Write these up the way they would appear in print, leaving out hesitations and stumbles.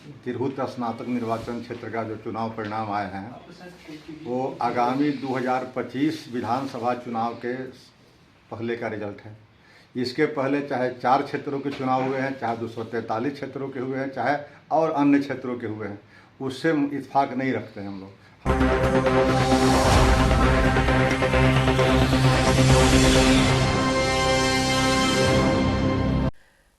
तिरहुत स्नातक निर्वाचन क्षेत्र का जो चुनाव परिणाम आए हैं वो आगामी 2025 विधानसभा चुनाव के पहले का रिजल्ट है। इसके पहले चाहे 4 क्षेत्रों के चुनाव हुए हैं, चाहे 243 क्षेत्रों के हुए हैं, चाहे और अन्य क्षेत्रों के हुए हैं, उससे इत्फाक नहीं रखते हैं हम लोग।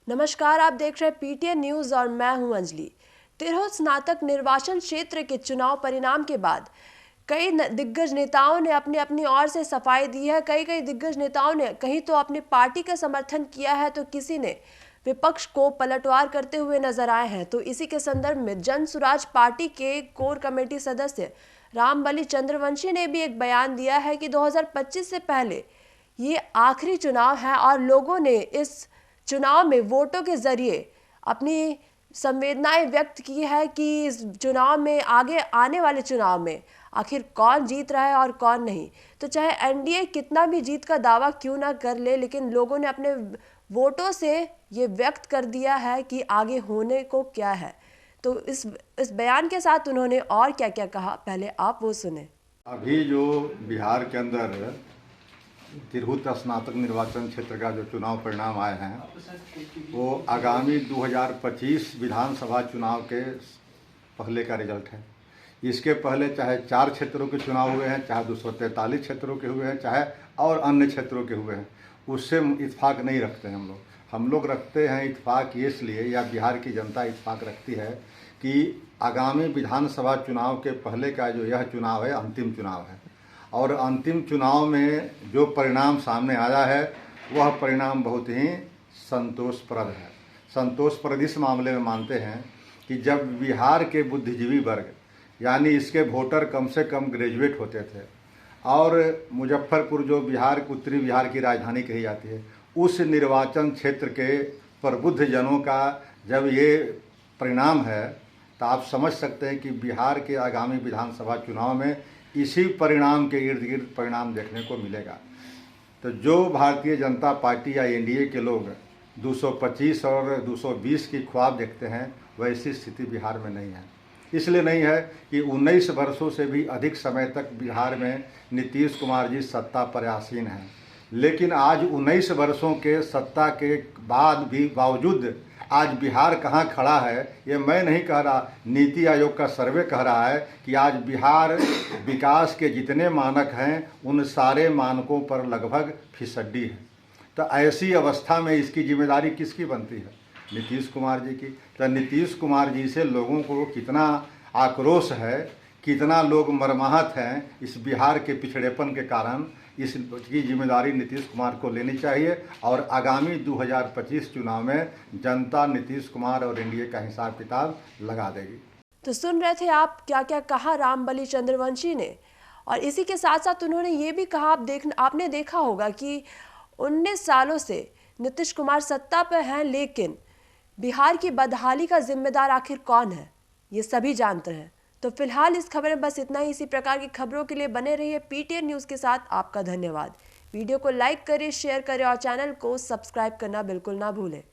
नमस्कार, आप देख रहे हैं पीटीएन न्यूज और मैं हूं अंजलि। तिरहुत स्नातक निर्वाचन क्षेत्र के चुनाव परिणाम के बाद कई दिग्गज नेताओं ने अपनी अपनी ओर से सफाई दी है। कई दिग्गज नेताओं ने कहीं तो अपनी पार्टी का समर्थन किया है तो किसी ने विपक्ष को पलटवार करते हुए नजर आए हैं। तो इसी के संदर्भ में जन सुराज पार्टी के कोर कमेटी सदस्य रामबली चंद्रवंशी ने भी एक बयान दिया है कि 2025 से पहले ये आखिरी चुनाव है और लोगों ने इस चुनाव में वोटों के जरिए अपनी संवेदनाएं व्यक्त की है कि इस चुनाव में, आगे आने वाले चुनाव में आखिर कौन जीत रहा है और कौन नहीं। तो चाहे एनडीए कितना भी जीत का दावा क्यों ना कर ले, लेकिन लोगों ने अपने वोटों से ये व्यक्त कर दिया है कि आगे होने को क्या है। तो इस बयान के साथ उन्होंने और क्या क्या कहा, पहले आप वो सुने। अभी जो बिहार के अंदर तिरहुत स्नातक निर्वाचन क्षेत्र का जो चुनाव परिणाम आए हैं वो आगामी 2025 विधानसभा चुनाव के पहले का रिजल्ट है। इसके पहले चाहे 4 क्षेत्रों के चुनाव हुए हैं, चाहे 243 क्षेत्रों के हुए हैं, चाहे और अन्य क्षेत्रों के हुए हैं, उससे इत्फाक नहीं रखते हैं हम लोग रखते हैं इत्फाक इसलिए, या बिहार की जनता इत्फाक रखती है कि आगामी विधानसभा चुनाव के पहले का जो यह चुनाव है अंतिम चुनाव है और अंतिम चुनाव में जो परिणाम सामने आया है वह परिणाम बहुत ही संतोषप्रद है। संतोषप्रद इस मामले में मानते हैं कि जब बिहार के बुद्धिजीवी वर्ग यानी इसके वोटर कम से कम ग्रेजुएट होते थे और मुजफ्फरपुर जो बिहार उत्तरी बिहार की राजधानी कही जाती है, उस निर्वाचन क्षेत्र के प्रबुद्ध जनों का जब ये परिणाम है तो आप समझ सकते हैं कि बिहार के आगामी विधानसभा चुनाव में इसी परिणाम के इर्द गिर्द परिणाम देखने को मिलेगा। तो जो भारतीय जनता पार्टी या एनडीए के लोग 225 और 220 की ख्वाब देखते हैं, वैसी स्थिति बिहार में नहीं है। इसलिए नहीं है कि 19 वर्षों से भी अधिक समय तक बिहार में नीतीश कुमार जी सत्ता पर आसीन हैं, लेकिन आज 19 वर्षों के सत्ता के बाद भी बावजूद आज बिहार कहाँ खड़ा है ये मैं नहीं कह रहा, नीति आयोग का सर्वे कह रहा है कि आज बिहार विकास के जितने मानक हैं उन सारे मानकों पर लगभग फिसड्डी है। तो ऐसी अवस्था में इसकी जिम्मेदारी किसकी बनती है? नीतीश कुमार जी की। तो नीतीश कुमार जी से लोगों को कितना आक्रोश है, कितना लोग मर्माहत हैं इस बिहार के पिछड़ेपन के कारण, इसकी जिम्मेदारी नीतीश कुमार को लेनी चाहिए और आगामी 2025 चुनाव में जनता नीतीश कुमार और एनडीए का हिसाब किताब लगा देगी। तो सुन रहे थे आप क्या क्या कहा रामबली चंद्रवंशी ने, और इसी के साथ साथ उन्होंने ये भी कहा, आपने देखा होगा कि 19 सालों से नीतीश कुमार सत्ता पर हैं, लेकिन बिहार की बदहाली का जिम्मेदार आखिर कौन है ये सभी जानते हैं। तो फिलहाल इस खबर में बस इतना ही। इसी प्रकार की खबरों के लिए बने रहिए पीटीएन न्यूज के साथ। आपका धन्यवाद। वीडियो को लाइक करें, शेयर करें और चैनल को सब्सक्राइब करना बिल्कुल ना भूलें।